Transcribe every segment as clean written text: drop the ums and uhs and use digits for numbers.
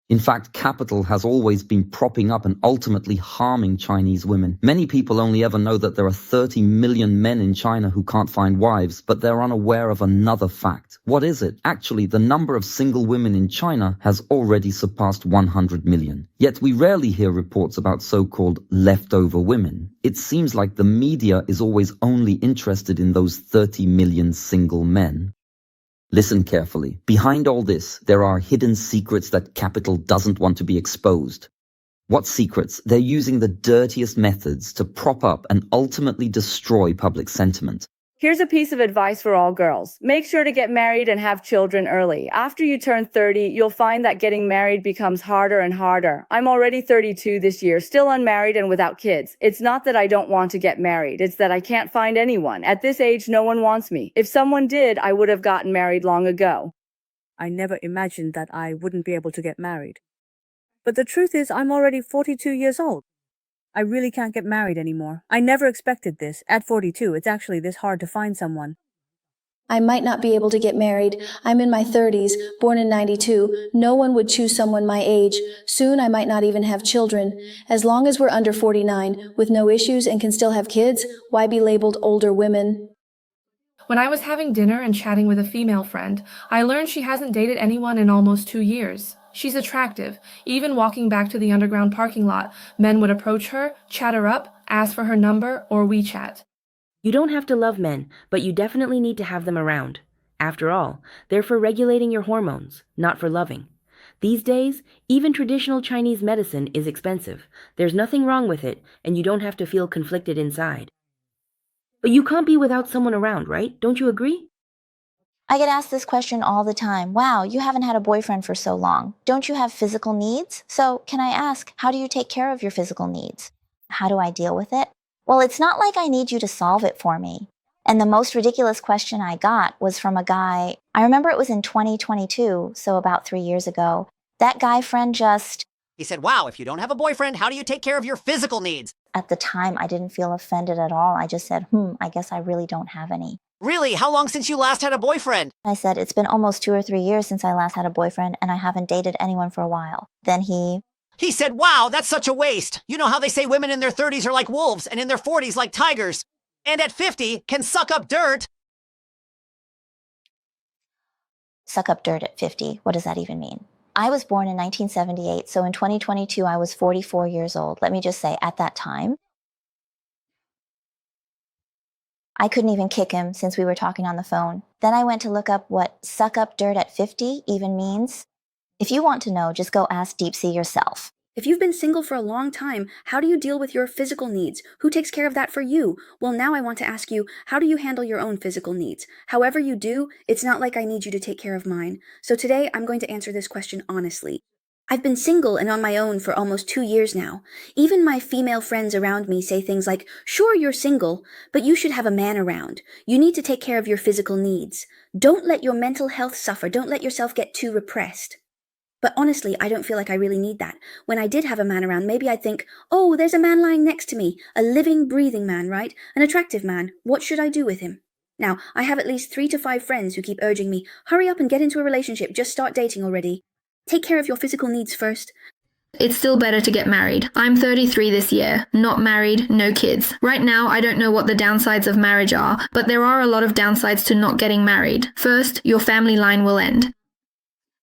In fact, capital has always been propping up and ultimately harming Chinese women. Many people only ever know that there are 30 million men in China who can't find wives, but they're unaware of another fact. What is it? Actually, the number of single women in China has already surpassed 100 million. Yet we rarely hear reports about so-called leftover women. It seems like the media is always only interested in those 30 million single men. Listen carefully. Behind all this, there are hidden secrets that capital doesn't want to be exposed. What secrets? They're using the dirtiest methods to prop up and ultimately destroy public sentiment. Here's a piece of advice for all girls. Make sure to get married and have children early. After you turn 30, you'll find that getting married becomes harder and harder. I'm already 32 this year, still unmarried and without kids. It's not that I don't want to get married, it's that I can't find anyone. At this age, no one wants me. If someone did, I would have gotten married long ago. I never imagined that I wouldn't be able to get married. But the truth is, I'm already 42 years old. I really can't get married anymore. I never expected this. At 42, it's actually this hard to find someone. I might not be able to get married. I'm in my 30s, born in 92. No one would choose someone my age. Soon I might not even have children. As long as we're under 49, with no issues and can still have kids, why be labeled older women? When I was having dinner and chatting with a female friend, I learned she hasn't dated anyone in almost 2 years. She's attractive. Even walking back to the underground parking lot, men would approach her, chat her up, ask for her number or WeChat. You don't have to love men, but you definitely need to have them around. After all, they're for regulating your hormones, not for loving. These days, even traditional Chinese medicine is expensive. There's nothing wrong with it, and you don't have to feel conflicted inside. But you can't be without someone around, right? Don't you agree? I get asked this question all the time. Wow, you haven't had a boyfriend for so long. Don't you have physical needs? So can I ask, how do you take care of your physical needs? How do I deal with it? Well, it's not like I need you to solve it for me. And the most ridiculous question I got was from a guy, I remember it was in 2022, so about 3 years ago. That guy friend He said, wow, if you don't have a boyfriend, how do you take care of your physical needs? At the time, I didn't feel offended at all. I just said, I guess I really don't have any. Really? How long since you last had a boyfriend? I said, it's been almost 2 or 3 years since I last had a boyfriend, and I haven't dated anyone for a while. Then he said, wow, that's such a waste. You know how they say women in their 30s are like wolves and in their 40s like tigers, and at 50 can suck up dirt. Suck up dirt at 50. What does that even mean? I was born in 1978, so in 2022, I was 44 years old. Let me just say, at that time, I couldn't even kick him since we were talking on the phone. Then I went to look up what suck up dirt at 50 even means. If you want to know, just go ask Deep Sea yourself. If you've been single for a long time, how do you deal with your physical needs? Who takes care of that for you? Well, now I want to ask you, how do you handle your own physical needs? However you do, it's not like I need you to take care of mine. So today, I'm going to answer this question honestly. I've been single and on my own for almost 2 years now. Even my female friends around me say things like, sure, you're single, but you should have a man around. You need to take care of your physical needs. Don't let your mental health suffer. Don't let yourself get too repressed. But honestly, I don't feel like I really need that. When I did have a man around, maybe I'd think, oh, there's a man lying next to me. A living, breathing man, right? An attractive man. What should I do with him? Now, I have at least 3 to 5 friends who keep urging me, hurry up and get into a relationship. Just start dating already. Take care of your physical needs first. It's still better to get married. I'm 33 this year, not married, no kids. Right now, I don't know what the downsides of marriage are, but there are a lot of downsides to not getting married. First, your family line will end.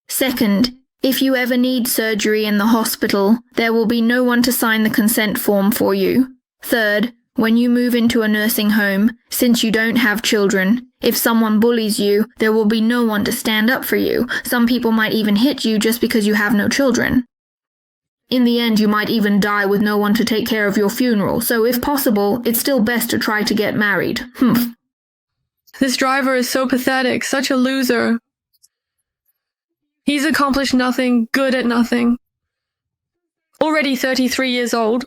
Second, if you ever need surgery in the hospital, there will be no one to sign the consent form for you. Third, when you move into a nursing home, since you don't have children, if someone bullies you, there will be no one to stand up for you. Some people might even hit you just because you have no children. In the end, you might even die with no one to take care of your funeral, so if possible, it's still best to try to get married. This driver is so pathetic, such a loser. He's accomplished nothing, good at nothing. Already 33 years old.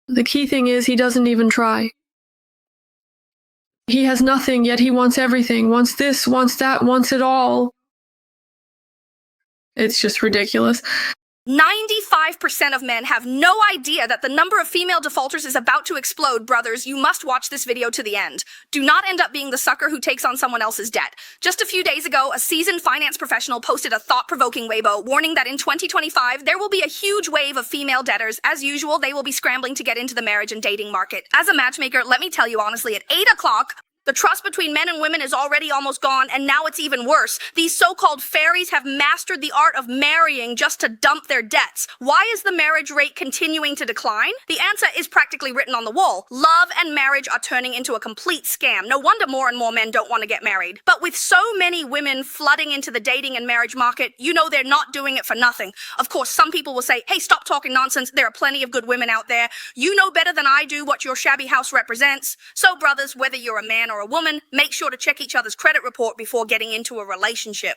The key thing is he doesn't even try. He has nothing, yet he wants everything, wants this, wants that, wants it all. It's just ridiculous. 95% of men have no idea that the number of female defaulters is about to explode. Brothers, you must watch this video to the end. Do not end up being the sucker who takes on someone else's debt. Just a few days ago, a seasoned finance professional posted a thought-provoking Weibo warning that in 2025, there will be a huge wave of female debtors. As usual, they will be scrambling to get into the marriage and dating market. As a matchmaker, let me tell you honestly, at 8 o'clock, the trust between men and women is already almost gone, and now it's even worse. These so-called fairies have mastered the art of marrying just to dump their debts. Why is the marriage rate continuing to decline? The answer is practically written on the wall. Love and marriage are turning into a complete scam. No wonder more and more men don't want to get married. But with so many women flooding into the dating and marriage market, you know they're not doing it for nothing. Of course, some people will say, hey, stop talking nonsense. There are plenty of good women out there. You know better than I do what your shabby house represents. So, brothers, whether you're a man or a woman, make sure to check each other's credit report before getting into a relationship.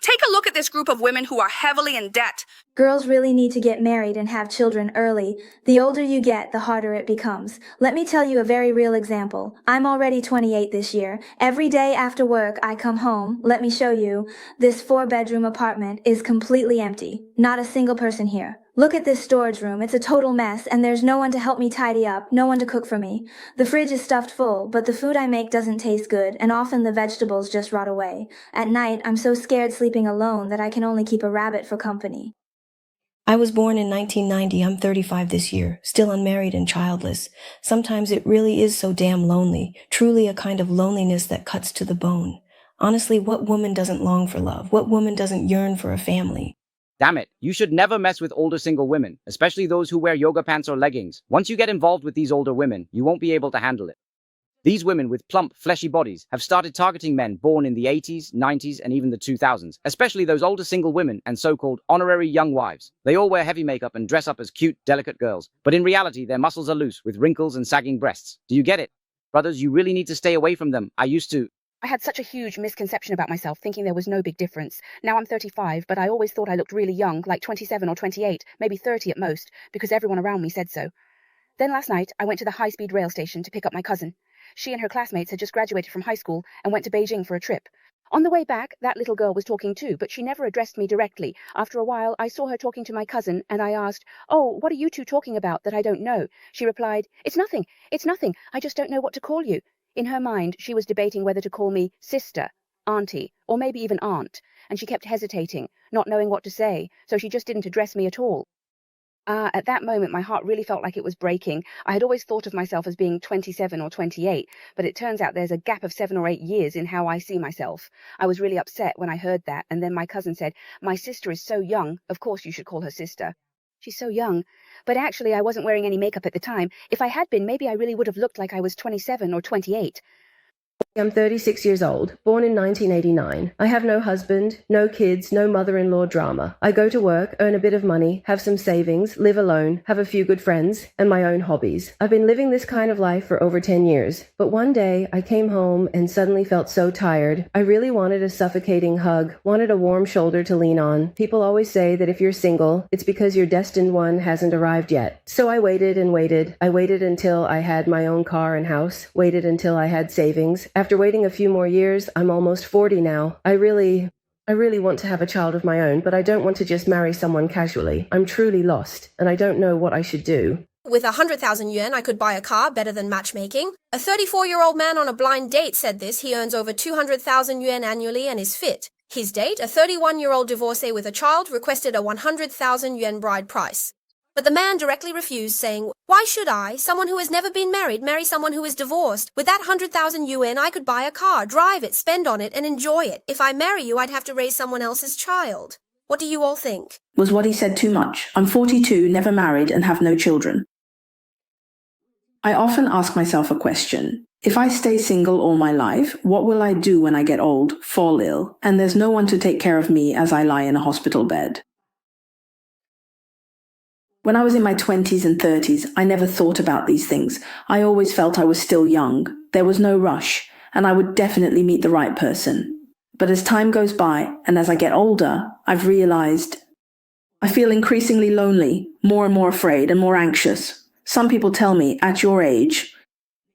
Take a look at this group of women who are heavily in debt. Girls really need to get married and have children early. The older you get, the harder it becomes. Let me tell you a very real example. I'm already 28 this year. Every day after work, I come home. Let me show you. This 4-bedroom apartment is completely empty. Not a single person here. Look at this storage room. It's a total mess, and there's no one to help me tidy up, no one to cook for me. The fridge is stuffed full, but the food I make doesn't taste good, and often the vegetables just rot away. At night, I'm so scared sleeping alone that I can only keep a rabbit for company. I was born in 1990. I'm 35 this year, still unmarried and childless. Sometimes it really is so damn lonely, truly a kind of loneliness that cuts to the bone. Honestly, what woman doesn't long for love? What woman doesn't yearn for a family? Damn it, you should never mess with older single women, especially those who wear yoga pants or leggings. Once you get involved with these older women, you won't be able to handle it. These women with plump, fleshy bodies have started targeting men born in the 80s, 90s, and even the 2000s, especially those older single women and so-called honorary young wives. They all wear heavy makeup and dress up as cute, delicate girls, but in reality, their muscles are loose with wrinkles and sagging breasts. Do you get it? Brothers, you really need to stay away from them. I had such a huge misconception about myself, thinking there was no big difference. Now I'm 35, but I always thought I looked really young, like 27 or 28, maybe 30 at most, because everyone around me said so. Then last night, I went to the high-speed rail station to pick up my cousin. She and her classmates had just graduated from high school and went to Beijing for a trip. On the way back, that little girl was talking too, but she never addressed me directly. After a while, I saw her talking to my cousin, and I asked, "Oh, what are you two talking about that I don't know?" She replied, it's nothing, I just don't know what to call you." In her mind, she was debating whether to call me sister, auntie, or maybe even aunt, and she kept hesitating, not knowing what to say, so she just didn't address me at all. At that moment, my heart really felt like it was breaking. I had always thought of myself as being 27 or 28, but it turns out there's a gap of 7 or 8 years in how I see myself. I was really upset when I heard that, and then my cousin said, "My sister is so young, of course you should call her sister." She's so young. But actually, I wasn't wearing any makeup at the time. If I had been, maybe I really would have looked like I was 27 or 28. I'm 36 years old, born in 1989. I have no husband, no kids, no mother-in-law drama. I go to work, earn a bit of money, have some savings, live alone, have a few good friends, and my own hobbies. I've been living this kind of life for over 10 years. But one day, I came home and suddenly felt so tired. I really wanted a suffocating hug, wanted a warm shoulder to lean on. People always say that if you're single, it's because your destined one hasn't arrived yet. So I waited and waited. I waited until I had my own car and house, waited until I had savings. After waiting a few more years, I'm almost 40 now. I really want to have a child of my own, but I don't want to just marry someone casually. I'm truly lost, and I don't know what I should do. With 100,000 yuan, I could buy a car, better than matchmaking. A 34-year-old man on a blind date said this. He earns over 200,000 yuan annually and is fit. His date, a 31-year-old divorcee with a child, requested a 100,000 yuan bride price. But the man directly refused, saying, "Why should I, someone who has never been married, marry someone who is divorced? With that 100,000 yuan, I could buy a car, drive it, spend on it, and enjoy it. If I marry you, I'd have to raise someone else's child." What do you all think? Was what he said too much? I'm 42, never married, and have no children. I often ask myself a question. If I stay single all my life, what will I do when I get old, fall ill, and there's no one to take care of me as I lie in a hospital bed? When I was in my 20s and 30s, I never thought about these things. I always felt I was still young. There was no rush, and I would definitely meet the right person. But as time goes by, and as I get older, I've realized I feel increasingly lonely, more and more afraid and more anxious. Some people tell me, at your age,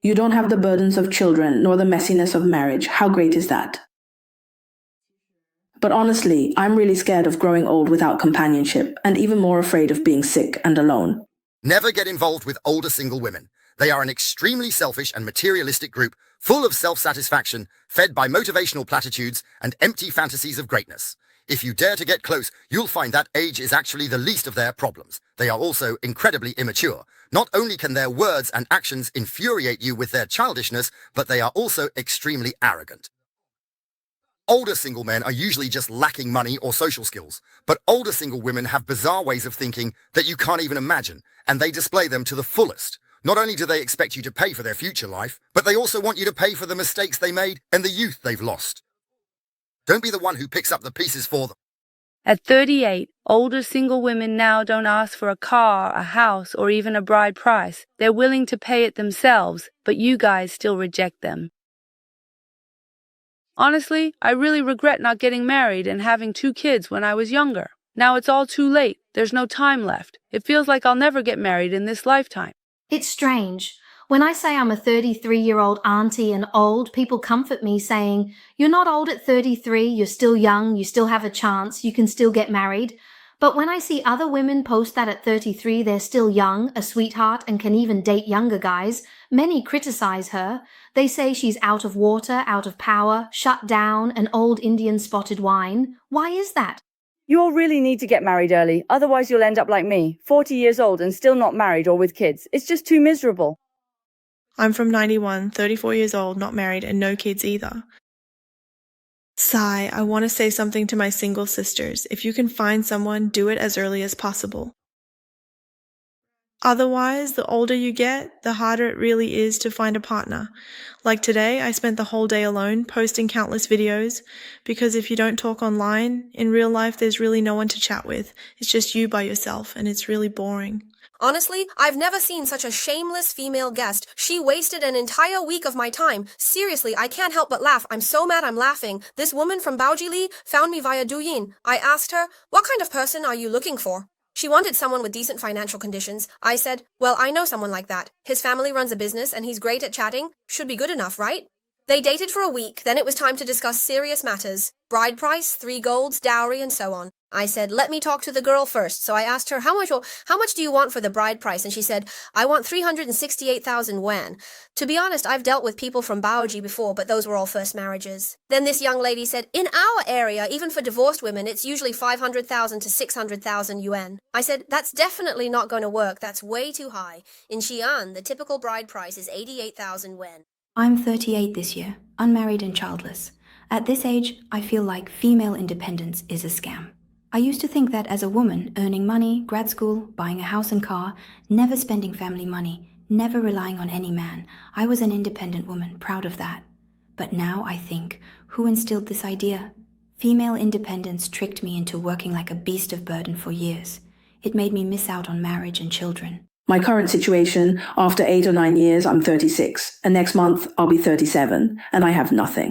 you don't have the burdens of children nor the messiness of marriage. How great is that? But honestly, I'm really scared of growing old without companionship, and even more afraid of being sick and alone. Never get involved with older single women. They are an extremely selfish and materialistic group, full of self-satisfaction, fed by motivational platitudes and empty fantasies of greatness. If you dare to get close, you'll find that age is actually the least of their problems. They are also incredibly immature. Not only can their words and actions infuriate you with their childishness, but they are also extremely arrogant. Older single men are usually just lacking money or social skills, but older single women have bizarre ways of thinking that you can't even imagine, and they display them to the fullest. Not only do they expect you to pay for their future life, but they also want you to pay for the mistakes they made and the youth they've lost. Don't be the one who picks up the pieces for them. At 38, older single women now don't ask for a car, a house, or even a bride price. They're willing to pay it themselves, but you guys still reject them. Honestly, I really regret not getting married and having 2 kids when I was younger. Now it's all too late. There's no time left. It feels like I'll never get married in this lifetime. It's strange. When I say I'm a 33-year-old auntie and old, people comfort me saying, "You're not old at 33, you're still young, you still have a chance, you can still get married." But when I see other women post that at 33 they're still young, a sweetheart, and can even date younger guys, many criticize her. They say she's out of water, out of power, shut down, an old Indian spotted wine. Why is that? You all really need to get married early, otherwise you'll end up like me, 40 years old and still not married or with kids. It's just too miserable. I'm from 91, 34 years old, not married, and no kids either. Sigh, I want to say something to my single sisters. If you can find someone, do it as early as possible. Otherwise, the older you get, the harder it really is to find a partner. Like today, I spent the whole day alone, posting countless videos, because if you don't talk online, in real life there's really no one to chat with. It's just you by yourself, and it's really boring. Honestly, I've never seen such a shameless female guest. She wasted an entire week of my time. Seriously, I can't help but laugh. I'm so mad I'm laughing. This woman from Baojili found me via Douyin. I asked her, "What kind of person are you looking for?" She wanted someone with decent financial conditions. I said, "Well, I know someone like that. His family runs a business and he's great at chatting. Should be good enough, right?" They dated for a week, then it was time to discuss serious matters. Bride price, 3 golds, dowry, and so on. I said, "Let me talk to the girl first." So I asked her, how much do you want for the bride price? And she said, "I want 368,000 yuan. To be honest, I've dealt with people from Baoji before, but those were all first marriages. Then this young lady said, "In our area, even for divorced women, it's usually 500,000 to 600,000 yuan. I said, "That's definitely not going to work. That's way too high. In Xi'an, the typical bride price is 88,000 yuan. I'm 38 this year, unmarried and childless. At this age, I feel like female independence is a scam. I used to think that as a woman, earning money, grad school, buying a house and car, never spending family money, never relying on any man, I was an independent woman, proud of that. But now I think, who instilled this idea? Female independence tricked me into working like a beast of burden for years. It made me miss out on marriage and children. My current situation, after 8 or 9 years, I'm 36, and next month I'll be 37, and I have nothing.